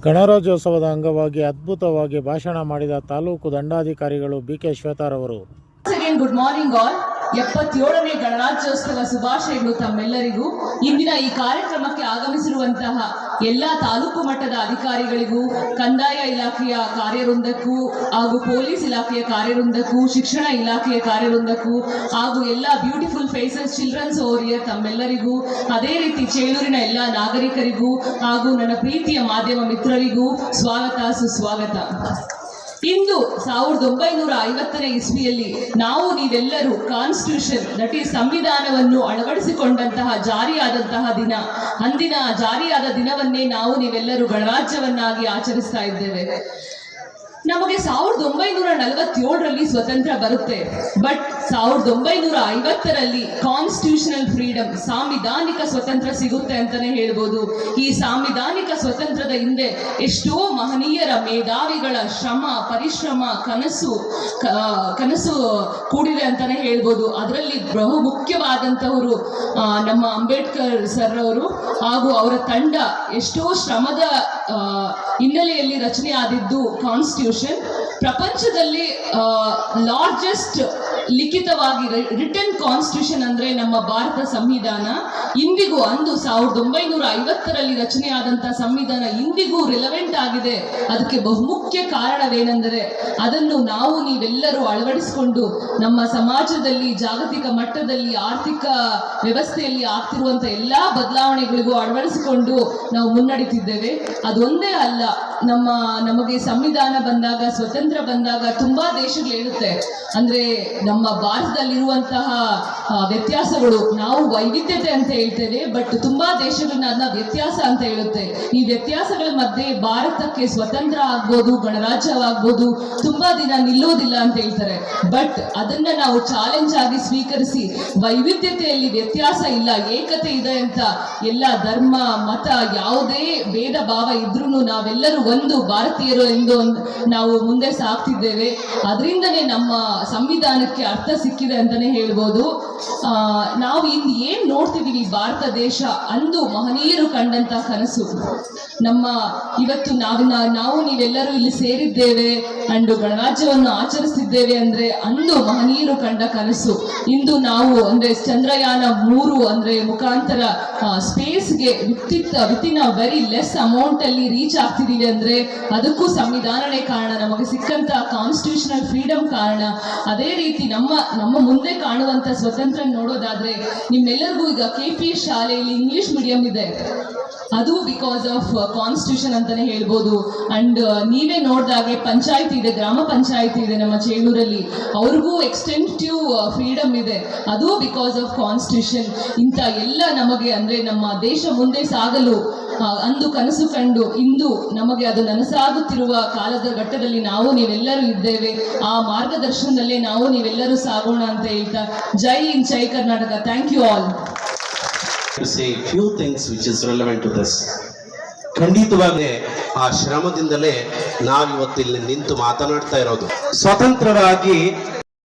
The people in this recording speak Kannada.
ಗಣರಾಜ್ಯೋತ್ಸವದ ಅಂಗವಾಗಿ ಅದ್ಭುತವಾಗಿ ಭಾಷಣ ಮಾಡಿದ ತಾಲೂಕು ದಂಡಾಧಿಕಾರಿಗಳು ಬಿ.ಕೆ. ಶ್ವೇತಾರವರು. Good morning all. 77ನೇ ಗಣರಾಜ್ಯೋತ್ಸವ ಶುಭಾಶಯಗಳು ತಮ್ಮೆಲ್ಲರಿಗೂ. ಇಂದಿನ ಈ ಕಾರ್ಯಕ್ರಮಕ್ಕೆ ಆಗಮಿಸಿರುವಂತಹ ಎಲ್ಲಾ ತಾಲೂಕು ಮಟ್ಟದ ಅಧಿಕಾರಿಗಳಿಗೂ, ಕಂದಾಯ ಇಲಾಖೆಯ ಕಾರ್ಯವೃಂದಕ್ಕೂ ಹಾಗೂ ಪೊಲೀಸ್ ಇಲಾಖೆಯ ಕಾರ್ಯವೃಂದಕ್ಕೂ, ಶಿಕ್ಷಣ ಇಲಾಖೆಯ ಕಾರ್ಯವೃಂದಕ್ಕೂ ಹಾಗೂ ಎಲ್ಲಾ ಬ್ಯೂಟಿಫುಲ್ ಫೇಸಸ್ ಚಿಲ್ಡ್ರನ್ಸ್ ಓರಿಯರ್ ತಮ್ಮೆಲ್ಲರಿಗೂ, ಅದೇ ರೀತಿ ಚೇಳೂರಿನ ಎಲ್ಲ ನಾಗರಿಕರಿಗೂ ಹಾಗೂ ನನ್ನ ಪ್ರೀತಿಯ ಮಾಧ್ಯಮ ಮಿತ್ರರಿಗೂ ಸ್ವಾಗತ ಸುಸ್ವಾಗತ. ಇಂದು 1950ನೇ ಇಸ್ವಿಯಲ್ಲಿ ನಾವು ನೀವೆಲ್ಲರೂ ಕಾನ್ಸ್ಟಿಟ್ಯೂಷನ್ ದಟ್ ಈಸ್ ಸಂವಿಧಾನವನ್ನು ಅಳವಡಿಸಿಕೊಂಡಂತಹ ಜಾರಿಯಾದಂತಹ ದಿನ, ಅಂದಿನ ಜಾರಿಯಾದ ದಿನವನ್ನೇ ನಾವು ನೀವೆಲ್ಲರೂ ಗಣರಾಜ್ಯವನ್ನಾಗಿ ಆಚರಿಸ್ತಾ ಇದ್ದೇವೆ. ನಮಗೆ 1947ರಲ್ಲಿ ಸ್ವತಂತ್ರ ಬರುತ್ತೆ. ಬಟ್ 1950ರಲ್ಲಿ ಕಾನ್ಸ್ಟಿಟ್ಯೂಷನಲ್ ಫ್ರೀಡಮ್, ಸಾಂವಿಧಾನಿಕ ಸ್ವತಂತ್ರ ಸಿಗುತ್ತೆ ಅಂತಾನೆ ಹೇಳ್ಬೋದು. ಈ ಸಾಂವಿಧಾನಿಕ ಸ್ವತಂತ್ರದ ಹಿಂದೆ ಎಷ್ಟೋ ಮಹನೀಯರ ಮೇಧಾವಿಗಳ ಶ್ರಮ, ಪರಿಶ್ರಮ, ಕನಸು ಕೂಡಿದೆ ಅಂತಾನೆ ಹೇಳ್ಬೋದು. ಅದರಲ್ಲಿ ಬಹು ಮುಖ್ಯವಾದಂತವರು ನಮ್ಮ ಅಂಬೇಡ್ಕರ್ ಸರ್ ಅವರು ಹಾಗೂ ಅವರ ತಂಡ ಎಷ್ಟೋ ಶ್ರಮದ ಹಿನ್ನೆಲೆಯಲ್ಲಿ ರಚನೆ ಆದಿದ್ದು ಕಾನ್ಸ್ಟಿಟ್ಯೂಷನ್. ಪ್ರಪಂಚದಲ್ಲಿ ಲಾರ್ಜೆಸ್ಟ್ ಲಿಖಿತವಾಗಿ ರಿಟನ್ ಕಾನ್ಸ್ಟಿಟ್ಯೂಷನ್ ಅಂದ್ರೆ ನಮ್ಮ ಭಾರತ ಸಂವಿಧಾನ. ಇಂದಿಗೂ ಅಂದು 1950ರಲ್ಲಿ ರಚನೆ ಆದಂತಹ ಸಂವಿಧಾನ ಇಂದಿಗೂ ರಿಲೆವೆಂಟ್ ಆಗಿದೆ. ಅದಕ್ಕೆ ಬಹುಮುಖ್ಯ ಕಾರಣವೇನೆಂದರೆ ಅದನ್ನು ನಾವು ನೀವೆಲ್ಲರೂ ಅಳವಡಿಸಿಕೊಂಡು ನಮ್ಮ ಸಮಾಜದಲ್ಲಿ, ಜಾಗತಿಕ ಮಟ್ಟದಲ್ಲಿ, ಆರ್ಥಿಕ ವ್ಯವಸ್ಥೆಯಲ್ಲಿ ಆಗ್ತಿರುವಂತ ಎಲ್ಲಾ ಬದಲಾವಣೆಗಳಿಗೂ ಅಳವಡಿಸಿಕೊಂಡು ನಾವು ಮುನ್ನಡೆತಿದ್ದೇವೆ. ಅದೊಂದೇ ಅಲ್ಲ, ನಮಗೆ ಸಂವಿಧಾನ ಬಂದಾಗ, ಸ್ವತಂತ್ರ ಬಂದಾಗ ತುಂಬಾ ದೇಶಗಳು ಹೇಳುತ್ತೆ ಅಂದ್ರೆ ನಮ್ಮ ಭಾರತದಲ್ಲಿರುವಂತಹ ವ್ಯತ್ಯಾಸಗಳು, ನಾವು ವೈವಿಧ್ಯತೆ ಅಂತ ಹೇಳ್ತೇವೆ, ಬಟ್ ತುಂಬಾ ದೇಶಗಳನ್ನ ಅದನ್ನ ವ್ಯತ್ಯಾಸ ಅಂತ ಹೇಳುತ್ತೆ. ಈ ವ್ಯತ್ಯಾಸಗಳ ಮಧ್ಯೆ ಭಾರತಕ್ಕೆ ಸ್ವತಂತ್ರ ಆಗ್ಬೋದು, ಗಣರಾಜ್ಯವಾಗ್ಬೋದು, ತುಂಬಾ ದಿನ ನಿಲ್ಲೋದಿಲ್ಲ ಅಂತ ಹೇಳ್ತಾರೆ. ಬಟ್ ಅದನ್ನ ನಾವು ಚಾಲೆಂಜ್ ಆಗಿ ಸ್ವೀಕರಿಸಿ, ವೈವಿಧ್ಯತೆಯಲ್ಲಿ ವ್ಯತ್ಯಾಸ ಇಲ್ಲ, ಏಕತೆ ಇದೆ ಅಂತ, ಎಲ್ಲ ಧರ್ಮ, ಮತ, ಯಾವುದೇ ಭೇದ ಭಾವ ಇದ್ರೂ ನಾವೆಲ್ಲರೂ ಒಂದು ಭಾರತೀಯರು ಎಂದು ನಾವು ಮುಂದೆ ಸಾಗ್ತಿದ್ದೇವೆ. ಅದರಿಂದನೇ ನಮ್ಮ ಸಂವಿಧಾನಕ್ಕೆ ಅರ್ಥ ಸಿಕ್ಕಿದೆ ಅಂತಾನೆ ಹೇಳ್ಬೋದು. ನಾವು ಇಂದು ಏನ್ ನೋಡ್ತಿದೀವಿ, ಭಾರತ ದೇಶ ಅಂದು ಮಹನೀಯರು ಕಂಡಂತಹ ಕನಸು. ಇವತ್ತು ನಾವು ನೀವೆಲ್ಲರೂ ಇಲ್ಲಿ ಸೇರಿದ್ದೇವೆ ಅಂಡ್ ಗಣರಾಜ್ಯವನ್ನು ಆಚರಿಸ್ತಿದ್ದೇವೆ ಅಂದ್ರೆ ಅಂದು ಮಹನೀಯರು ಕಂಡ ಕನಸು. ಇಂದು ನಾವು ಅಂದ್ರೆ ಚಂದ್ರಯಾನ 3 ಅಂದ್ರೆ ಮುಖಾಂತರ ಸ್ಪೇಸ್ಗೆ within a very less amount ಅಲ್ಲಿ ರೀಚ್ ಆಗ್ತಿದೀವಿ ಅಂದ್ರೆ ಅದಕ್ಕೂ ಸಂವಿಧಾನನೇ ಕಾರಣ, ನಮಗೆ ಸಿಕ್ಕಂತ ಕಾನ್ಸ್ಟಿಟ್ಯೂಷನಲ್ ಫ್ರೀಡಮ್ ಕಾರಣ. ಅದೇ ರೀತಿ ನಮ್ಮ ಮುಂದೆ ಕಾಣುವಂತ ಸ್ವತಂತ್ರ ನೋಡೋದಾದ್ರೆ, ನಿಮ್ಮೆಲ್ಲರಿಗೂ ಈಗ KPS ಶಾಲೆಯಲ್ಲಿ ಇಂಗ್ಲಿಷ್ ಮೀಡಿಯಂ ಇದೆ, ಅದು ಬಿಕಾಸ್ ಆಫ್ ಕಾನ್ಸ್ಟಿಟ್ಯೂಷನ್ ಅಂತಾನೆ ಹೇಳ್ಬೋದು. ಅಂಡ್ ನೀವೇ ನೋಡಿದಾಗೆ ಪಂಚಾಯತಿ ಇದೆ, ಗ್ರಾಮ ಪಂಚಾಯತಿ ಇದೆ ನಮ್ಮ ಚೇಳೂರಲ್ಲಿ, ಅವ್ರಿಗೂ ಎಕ್ಸ್ಟೆನ್ಸಿವ್ ಫ್ರೀಡಮ್ ಇದೆ, ಅದು ಬಿಕಾಸ್ ಆಫ್ ಕಾನ್ಸ್ಟಿಟ್ಯೂಷನ್. ಇಂಥ ಎಲ್ಲ ನಮಗೆ ಅಂದ್ರೆ ನಮ್ಮ ದೇಶ ಮುಂದೆ ಸಾಗಲು ಅಂದು ಕನಸು ಕಂಡು ಇಂದು ನಮಗೆ ಅದು ನನಸಾಗುತ್ತಿರುವ ಕಾಲದ ಘಟ್ಟದಲ್ಲಿ ನಾವು ನೀವೆಲ್ಲರೂ ಇದ್ದೇವೆ. ಆ ಮಾರ್ಗದರ್ಶನದಲ್ಲೇ ನಾವು ನೀವೆಲ್ಲರೂ ಸಾಗೋಣ ಅಂತ ಹೇಳ್ತಾ, Jai Hind, Jai Karnataka. Thank you all. To say few things which is relevant to this. ಖಂಡಿತವಾಗಿ ಆ ಶ್ರಮದಿಂದಲೇ ನಾವಿವತ್ತಿಲ್ಲಿ ನಿಂತು ಮಾತನಾಡ್ತಾ ಇರೋದು. ಸ್ವತಂತ್ರರಾಗಿ